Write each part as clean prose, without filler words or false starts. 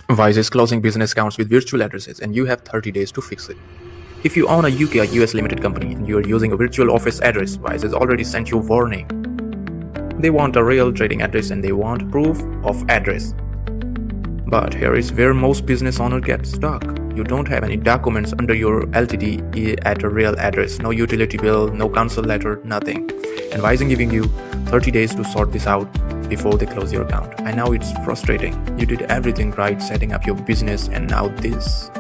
Wise is closing business accounts with virtual addresses and you have 30 days to fix it. If you own a UK or US limited company and you are using a virtual office address, Wise has already sent you a warning. They want a real trading address and they want proof of address. But here is where most business owners get stuck. You don't have any documents under your LTD at a real address, no utility bill, no council letter, nothing. And Wise is giving you 30 days to sort this out before they close your account. I know it's frustrating. You did everything right setting up your business and now this.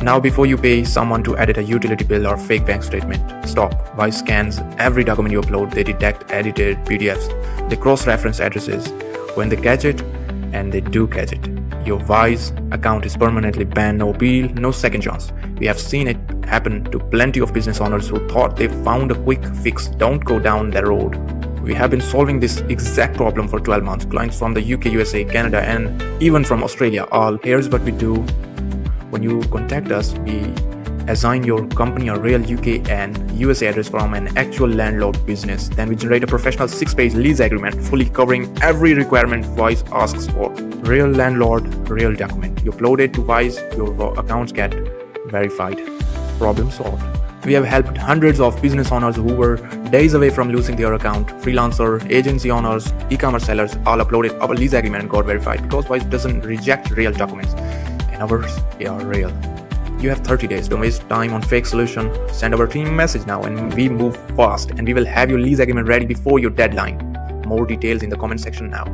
Now before you pay someone to edit a utility bill or fake bank statement, stop. Wise scans every document you upload. They detect edited PDFs. They cross-reference addresses. When they catch it, and they do catch it, your Wise account is permanently banned, no appeal, no second chance. We have seen it happen to plenty of business owners who thought they found a quick fix. Don't go down that road. We have been solving this exact problem for 12 months. Clients from the UK, USA, Canada, and even from Australia all. Here's what we do. When you contact us, we assign your company a real UK and USA address from an actual landlord business. Then we generate a professional 6-page lease agreement fully covering every requirement Wise asks for. Real landlord, real document. You upload it to Wise, your accounts get verified. Problem solved. We have helped hundreds of business owners who were days away from losing their account. Freelancer, agency owners, e-commerce sellers all uploaded our lease agreement and got verified because Wise doesn't reject real documents. And ours are real. You have 30 days. Don't waste time on fake solution. Send our team a message now and we move fast and we will have your lease agreement ready before your deadline. More details in the comment section now.